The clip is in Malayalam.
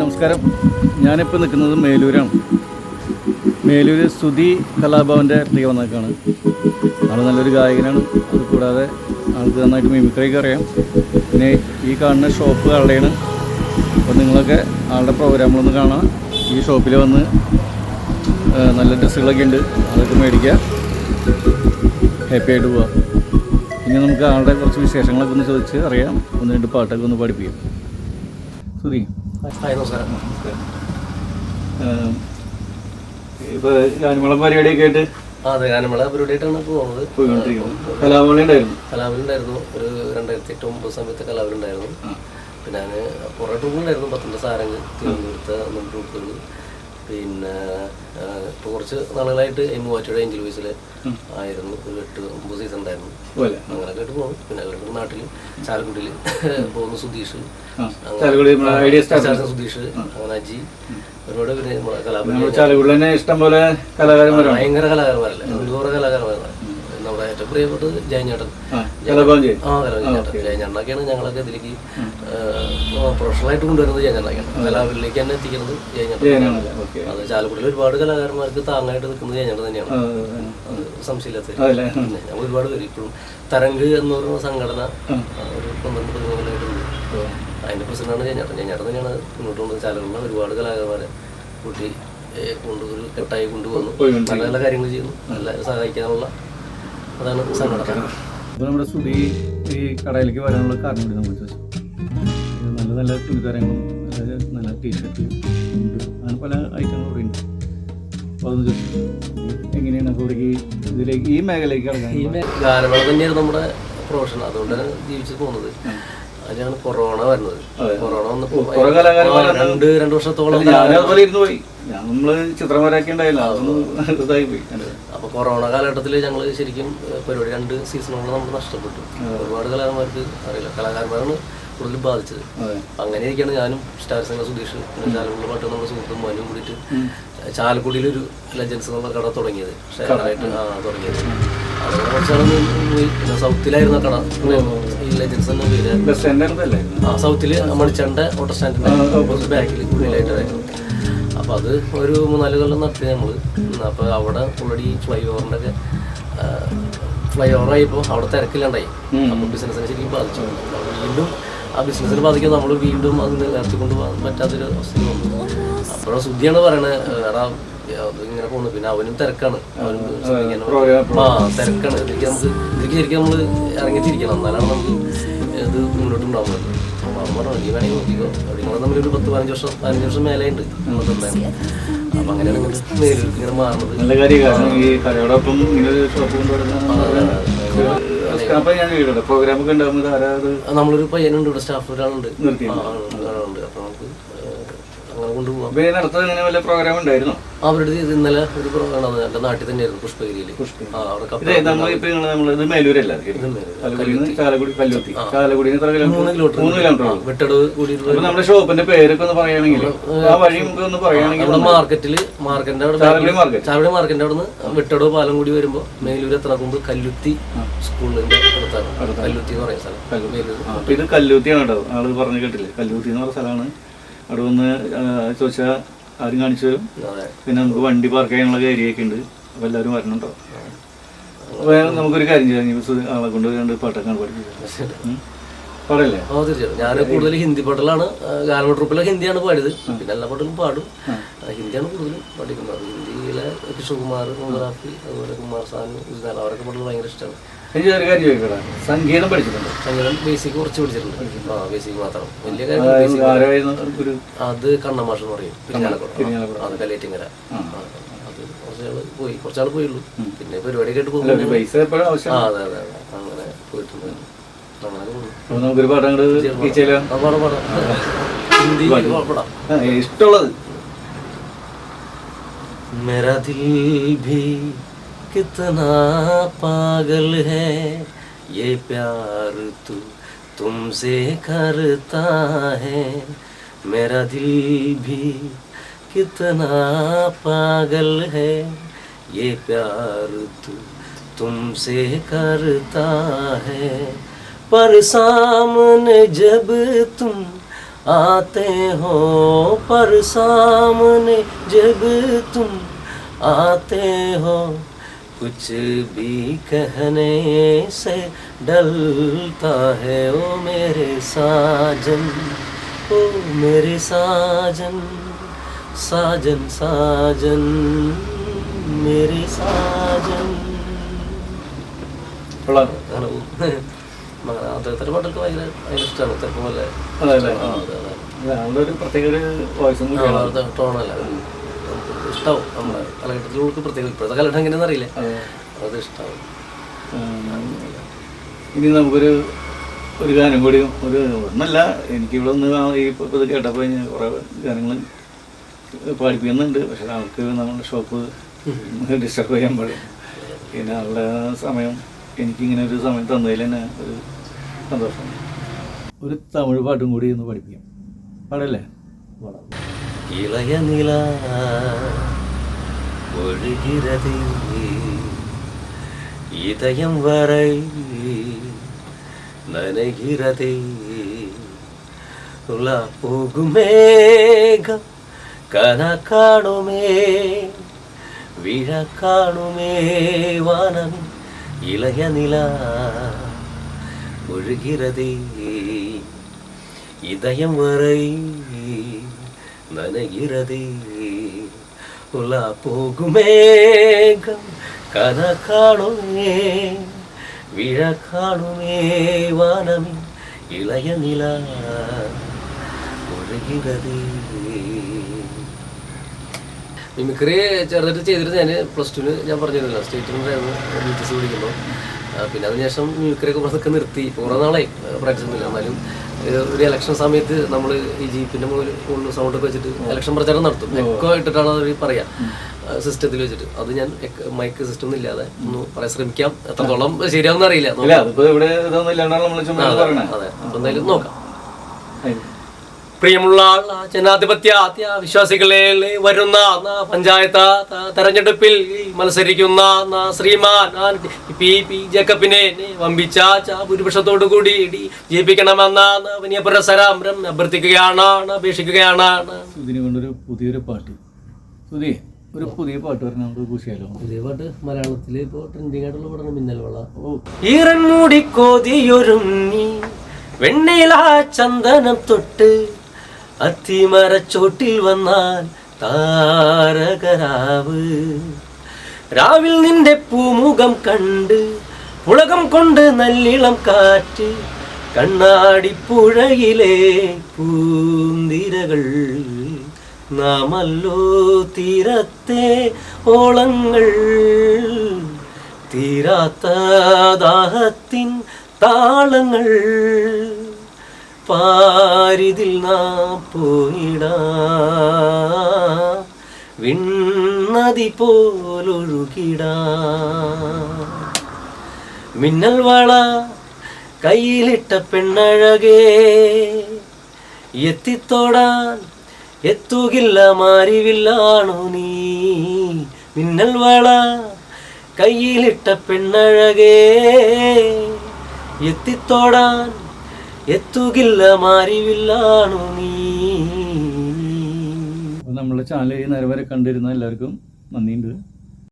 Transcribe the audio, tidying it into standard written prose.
നമസ്കാരം. ഞാനിപ്പോൾ നിൽക്കുന്നത് മേലൂരാണ്. മേലൂർ സ്തുതി കലാഭവൻ്റെ അടുത്തേക്ക് വന്നേക്കാണ്. ആൾ നല്ലൊരു ഗായകനാണ്. അതുകൂടാതെ ആൾക്ക് നന്നായിട്ട് മിമിക്രിയൊക്കെ അറിയാം. പിന്നെ ഈ കാണുന്ന ഷോപ്പ് ആളുടെയാണ്. അപ്പോൾ നിങ്ങളൊക്കെ ആളുടെ പ്രോഗ്രാമുകളൊന്ന് കാണാം. ഈ ഷോപ്പിൽ വന്ന് നല്ല ഡ്രസ്സുകളൊക്കെ ഉണ്ട്, അതൊക്കെ മേടിക്കുക, ഹാപ്പി ആയിട്ട് പോവാം. ഇനി നമുക്ക് ആളുടെ കുറച്ച് വിശേഷങ്ങളൊക്കെ ഒന്ന് ചോദിച്ച് അറിയാം. ഒന്ന് രണ്ട് പാട്ടൊക്കെ ഒന്ന് പഠിപ്പിക്കാം. സുധി, നമസ്കാരം. ഇപ്പോൾ ഗാനമേളം പരിപാടിയൊക്കെ ആയിട്ട് അതെ, ഗാനമേള പരിപാടിയായിട്ടാണ് പോകുന്നത്. പോയിക്കൊണ്ടിരിക്കുന്നത്. കലാഭവനുണ്ടായിരുന്നു ഒരു 2008-2009 സമയത്ത് കലാഭവനുണ്ടായിരുന്നു. പിന്നെ ഞാൻ കുറേ ട്രൂപ്പുകളുണ്ടായിരുന്നു. പത്തനംതിട്ട സാരംഗ്, തിരുവനന്തപുരത്തെ ട്രൂപ്പുകൾ. പിന്നെ ഇപ്പോൾ കുറച്ച് നാളുകളായിട്ട് മൂവാറ്റുപുഴ ഏഞ്ചൽ വോയിസിൽ ആയിരുന്നു. ഒരു 8-9 സീസൺ ഉണ്ടായിരുന്നു. അങ്ങനെയൊക്കെ ആയിട്ട് പോകും. പിന്നെ അവരുടെ നാട്ടിൽ ചാലക്കുടിയിൽ പോകുന്നു സുധീഷ്, സുധീഷ്, അങ്ങനെ അജി, ഒരുപാട് പേര് കലാഭവൻ. ഇഷ്ടംപോലെ കലാകാരന്മാരാണ്, ഭയങ്കര കലാകാരന്മാരല്ലേ, ഒരുപാട് കലാകാരന്മാരാണ്. നമ്മുടെ ഏറ്റവും പ്രിയപ്പെട്ടത് ജയഞ്ഞേട്ടൻ. ജയഞ്ഞേട്ടനൊക്കെയാണ് ഞങ്ങളൊക്കെ ഇതിലേക്ക് പ്രൊഫഷണലായിട്ട് കൊണ്ടുവരുന്നത്. ജയഞ്ഞേട്ടനൊക്കെയാണ് കലാവിലേക്ക് തന്നെ എത്തിക്കുന്നത് ജയഞ്ഞേട്ടൻ. അത് ചാലക്കുടിയിൽ ഒരുപാട് കലാകാരന്മാർക്ക് താങ്ങായിട്ട് നിൽക്കുന്നത് ജയഞ്ഞേട്ടൻ തന്നെയാണ്, അത് സംശയമില്ലാത്ത. പിന്നെ ഞങ്ങൾ ഒരുപാട് പേര് ഇപ്പോഴും തരംഗ് എന്ന് പറയുന്ന സംഘടന ഒരു 12-13 കൊല്ലമായിട്ടുണ്ട്. അതിൻ്റെ പ്രസിഡന്റാണ് ജയഞ്ഞേട്ടൻ. ജയഞ്ഞേട്ടൻ തന്നെയാണ് മുന്നോട്ട് കൊണ്ടുവന്നത്. ചാലക്കുടിയിലെ ഒരുപാട് കലാകാരന്മാരെ കൂട്ടി ഒരു കെട്ടായി കൊണ്ടുപോകുന്നു. നല്ല നല്ല കാര്യങ്ങൾ ചെയ്യുന്നു, നല്ല സഹായിക്കാനുള്ള അതാണ് സംഘടന. അപ്പോൾ നമ്മുടെ സ്തുതി ഈ കടയിലേക്ക് വരാനുള്ള കാരണം കൂടി നമ്മൾ ചോദിച്ചു. നല്ല നല്ല തുണിത്തരങ്ങളും നല്ല ടീഷർട്ട് ഉണ്ട്, അങ്ങനെ പല ഐറ്റങ്ങളും ഇവിടെ ഉണ്ട്. അപ്പോൾ അതൊന്ന് ചോദിച്ചു, എങ്ങനെയാണ് അപ്പോൾ ഇതിലേക്ക് ഈ മേഖലയിലേക്ക് ഇറങ്ങാൻ? ഗാനമേള തന്നെയാണ് നമ്മുടെ പ്രൊഫഷൻ, അതുകൊണ്ടാണ് ജീവിച്ചു പോകുന്നത്. അതിനാണ് കൊറോണ വരുന്നത്. കൊറോണ വന്നപ്പോൾ 2 വർഷത്തോളം നമ്മള് ചിത്രം വരൊക്കെ ഉണ്ടായില്ല, ഇതായി പോയി. അപ്പൊ കൊറോണ കാലഘട്ടത്തിൽ ഞങ്ങൾ ശരിക്കും പരിപാടി 2 സീസണുകൾ നമ്മൾ നഷ്ടപ്പെട്ടു. ഒരുപാട് കലാകാരന്മാർക്ക് അറിയില്ല, കലാകാരന്മാരാണ് കൂടുതൽ ബാധിച്ചത്. അങ്ങനെയൊക്കെയാണ് ഞാനും സ്റ്റാർ സിംഗർ സുധീഷ്, പിന്നെ ചാലക്കുടി പാട്ട് നമ്മുടെ സുഹൃത്തും മനുവും കൂടിയിട്ട് ചാലക്കുടിയിലൊരു ലെജൻസ് എന്നുള്ള കട തുടങ്ങിയത്, ഷെയറായിട്ട് തുടങ്ങിയത്. അങ്ങനെ കുറച്ചാണ് പോയി. പിന്നെ സൗത്തിലായിരുന്നു കട, ഈ ലെജൻസ് തന്നെ പേര്. സൗത്തിൽ മണിച്ചണ്ട ഓട്ടോ സ്റ്റാൻഡിന്റെ ബാക്കിൽ ഉള്ളിലായിട്ടായിരുന്നു. അപ്പോൾ അത് ഒരു 3-4 കൊല്ലം നടത്തി നമ്മൾ. അപ്പോൾ അവിടെ ഓൾറെഡി ഫ്ലൈ ഓവറായപ്പോൾ അവിടെ തിരക്കില്ലാണ്ടായി. അപ്പോൾ ബിസിനസ്സിനെ ശരിക്കും ബാധിച്ചു. വീണ്ടും ആ ബിസിനസ്സിനെ ബാധിക്കാൻ നമ്മൾ വീണ്ടും അതിന് നിർത്തിക്കൊണ്ട് പോകാൻ പറ്റാത്തൊരു അവസ്ഥ വന്നു. അപ്പോഴാണ് സുധിയാണ് പറയണത്, എടാ ഇങ്ങനെ പോകുന്നു. പിന്നെ അവനും തിരക്കാണ്, അവനും തിരക്കാണ്. ഇതിലേക്ക് ശരിക്കും നമ്മൾ ഇറങ്ങിത്തിരിക്കണം, എന്നാലാണ് നമുക്ക് ഇത് മുന്നോട്ടുണ്ടാവുന്നത്. അപ്പോൾ പറഞ്ഞു, നീ വേണമെങ്കിൽ നോക്കിക്കോ, നിങ്ങൾ തമ്മിലൊരു 10-15 വർഷം മേലെയുണ്ട് നമ്മളുണ്ടായിരുന്നു. അപ്പം അങ്ങനെയാണ് നേരിട്ട് ഇങ്ങനെ മാറുന്നത്. നല്ല കാര്യമാണ് ഈ കടയോടൊപ്പം ഇങ്ങനെ ഷോപ്പ് പ്രോഗ്രാമൊക്കെ ഉണ്ടാകുന്നത്. നമ്മളൊരു പയ്യനുണ്ട് ഇവിടെ, സ്റ്റാഫ് ഒരാളുണ്ട്. അപ്പോൾ നമുക്ക് അങ്ങനെ കൊണ്ടുപോകാം. പ്രോഗ്രാം ഉണ്ടായിരുന്നു അവരുടെ ഇന്നലെ ഒരു പ്രോഗ്രാം എൻ്റെ നാട്ടിൽ തന്നെയായിരുന്നു, പുഷ്പഗിരിയിൽ. വെട്ടടവ് കൂടി നമ്മുടെ ഷോപ്പിന്റെ പേരൊക്കെ ഒന്ന് പറയുകയാണെങ്കിൽ നമ്മുടെ മാർക്കറ്റിന്റെ അവിടെ ചാലക്കുടി മാർക്കറ്റിന്റെ അവിടെ നിന്ന് വെട്ടടവ് പാലം കൂടി വരുമ്പോൾ മേലൂർ എത്ര മുമ്പ് കല്ലുത്തി സ്കൂളിന്റെ അടുത്താണ്. കല്ലുത്തി എന്ന് പറയുന്ന സ്ഥലം. ഇത് കല്ലുത്തിയാണ് കേട്ടോ, ആള് പറഞ്ഞു കേട്ടില്ലേ, കല്ലുത്തി എന്ന് പറഞ്ഞ സ്ഥലമാണ്. അവിടെ വന്ന് ചോദിച്ചാൽ ആരും കാണിച്ചു തരും. പിന്നെ നമുക്ക് വണ്ടി പാർക്ക് ചെയ്യാനുള്ള ഏരിയയൊക്കെ ഉണ്ട്. അപ്പോൾ എല്ലാവരും വരണുണ്ടോ? അപ്പോൾ നമുക്കൊരു കാര്യം ചെയ്യാം, ആളെ കൊണ്ട് 2 പാട്ടൊക്കെയാണ് പഠിപ്പിച്ചത്. പാടല്ലേ? തീർച്ചയായും. ഞാൻ കൂടുതൽ ഹിന്ദി പാട്ടുകളാണ്, ഗാനമേള ട്രൂപ്പിലൊക്കെ ഹിന്ദിയാണ് പാടിയത്. പിന്നെ എല്ലാ പാട്ടുകളും പാടും, ഹിന്ദിയാണ് കൂടുതലും പഠിക്കുന്നത്. ഹിന്ദിയിലെ കിഷോകുമാർ, മുഹമ്മദ്, അതുപോലെ കുമാർ സാനു, അവരൊക്കെ പാട്ടുകൾ ഭയങ്കര ഇഷ്ടമാണ്. എനിക്ക് ഒരു കാര്യം ചോദിക്കട്ടെ, സംഗീതം പഠിച്ചിട്ടുണ്ട്? സംഗീതം ബേസിക് കുറച്ച് പഠിച്ചിട്ടുണ്ട്. ബേസിക് മാത്രം, വലിയ കാര്യം. അത് കണ്ണമാഷ് എന്ന് പറയും, അത് കല്ലേറ്റിങ്ങര. അത് കുറച്ചാൾ പോയുള്ളൂ. പിന്നെ പരിപാടിയൊക്കെ ആയിട്ട് പോകും. അതെ അതെ, അങ്ങനെ പോയിട്ടുണ്ട്. നമുക്കൊരു പാഠം ഹിന്ദി പാടാം, ഇഷ്ടമുള്ളത്. मेरा दिल भी कितना पागल है, ये प्यार तू तुमसे करता है. मेरा दिल भी कितना पागल है, ये प्यार तू तुमसे करता है. पर सामने जब तुम आते हो पर सामने जब तुम आते हो कुछ भी कहने से डलता है ओ मेरे साजन, ओ मेरे साजन, साजन साजन मेरे साजൻ. അദ്ദേഹത്തിന്റെ പാട്ടൊക്കെ ഭയങ്കര ഇഷ്ടമാണ്. ചെറുപ്പം പോലെ ഒരു പ്രത്യേക ഒരു വോയിസും ടോണല്ല ഇഷ്ടാവും. നമ്മുടെ കാലഘട്ടത്തിലേക്ക് പ്രത്യേകം ഇപ്പോഴത്തെ കാലഘട്ടം എങ്ങനെയാണെന്ന് അറിയില്ല, അത് ഇഷ്ടാവും. ഇനി നമുക്കൊരു ഒരു ഗാനം കൂടി, ഒരു ഒന്നല്ല, എനിക്കിവിടെ ഒന്ന് ഇത് കേട്ടപ്പോൾ ഞാൻ കുറേ ഗാനങ്ങൾ പാടിപ്പിക്കുന്നുണ്ട്. പക്ഷെ നമുക്ക് നമ്മുടെ ഷോപ്പ് ഡിസ്റ്റർബ് ചെയ്യാൻ പാടില്ല. പിന്നെ അവരുടെ സമയം എനിക്കിങ്ങനെ ഒരു സമയം തന്നതിൽ തന്നെ ഒരു സന്തോഷം. ഒരു തമിഴ് പാട്ടും കൂടി ഒന്ന് പഠിപ്പിക്കാം, പാടല്ലേ? ഇളയ നില ഒഴുകിറതി இதயம் வரை நனைகிறதே உலா போகும் மேகம் கன காணுமே விழ காணுமே வானம் இளைய நிலா ஒழுகிறதே இதயம் வரை நனைகிறதே உலா போகும் மேகம் கன காணுமே விழ காணுமே வானம் இளைய நிலா ഒഴുകിറതേ. മിമിക്രി ചെറുതായിട്ട് ചെയ്തിട്ട് ഞാൻ +2 ഞാൻ പറഞ്ഞിരുന്നില്ല, സ്റ്റേറ്റിനുണ്ടായിരുന്നു BTC പഠിക്കുമ്പോൾ. പിന്നെ അതിനുശേഷം മിമിക്രിയൊക്കെ കുറച്ചൊക്കെ നിർത്തി. കുറേ നാളായി പ്രാക്ടീസ് ഒന്നുമില്ല. എന്നാലും ഒരു ഇലക്ഷൻ സമയത്ത് നമ്മൾ ഈ ജീപ്പിൻ്റെ മുകളിൽ സൗണ്ടൊക്കെ വെച്ചിട്ട് ഇലക്ഷൻ പ്രചാരണം നടത്തും. എക്കോ ഇട്ടിട്ടാണ് അവർ പറയാ സിസ്റ്റത്തിൽ വെച്ചിട്ട്. അത് ഞാൻ മൈക്ക് സിസ്റ്റം ഒന്നും ഇല്ലാതെ ഒന്ന് പറയാൻ ശ്രമിക്കാം. എത്രത്തോളം ശരിയാവുന്ന അറിയില്ല. അതെ, അപ്പൊ എന്തായാലും നോക്കാം. പ്രിയമുള്ള ജനാധിപത്യ വിശ്വാസികളെ, വരുന്ന പഞ്ചായത്ത് തെരഞ്ഞെടുപ്പിൽ മത്സരിക്കുന്ന ശ്രീമാൻ പി ജേക്കബിനെ വമ്പിച്ച ഭൂരിപക്ഷത്തോടു കൂടി ജയിപ്പിക്കണമെന്ന വലിയ പുരസ്സരം അഭ്യർത്ഥിക്കുകയാണ്, അപേക്ഷിക്കുകയാണ്. ഇതിനുകൊണ്ടൊരു പുതിയൊരു പാട്ട്, ഒരു പുതിയ പാട്ട് പറഞ്ഞാൽ ഖുഷിയാലോ? പുതിയ പാട്ട് മലയാളത്തിൽ ഇപ്പോൾ ട്രെൻഡിങ് ആയിട്ടുള്ള പാട്ടാണ് മിന്നൽ വള. ഈറൻ മൂടി കോതിയൊരുങ്ങി വെണ്ണയില ചന്ദനം തൊട്ട് അത്തിമരച്ചോട്ടിൽ വന്നാൽ താരകരാവ്, രാവിൽ നിന്റെ പൂമുഖം കണ്ട് പുളകം കൊണ്ട് നല്ലിളം കാറ്റ്, കണ്ണാടിപ്പുഴയിലെ പൂന്തിരകൾ, നാമല്ലോ തീരത്തെ ഓളങ്ങൾ, തീരാത്ത ദാഹത്തിൻ താളങ്ങൾ, പാരിതിൽ നാം പോയിടാ വിണ്ണതി പോലൊഴുകിടാ. മിന്നൽ വള കയ്യിലിട്ട പെണ്ണഴകേ, എത്തിത്തോടാൻ എത്തുകില്ല മാരിവില്ലാണു നീ. മിന്നൽ വള കയ്യിലിട്ട പെണ്ണഴകേ, എത്തിത്തോടാൻ എത്തുകില്ല മാരിവില്ലാണു നീ. നമ്മളെ ചാനൽ നേരെ വരെ കണ്ടിരുന്ന എല്ലാവർക്കും നന്ദിയുണ്ട്.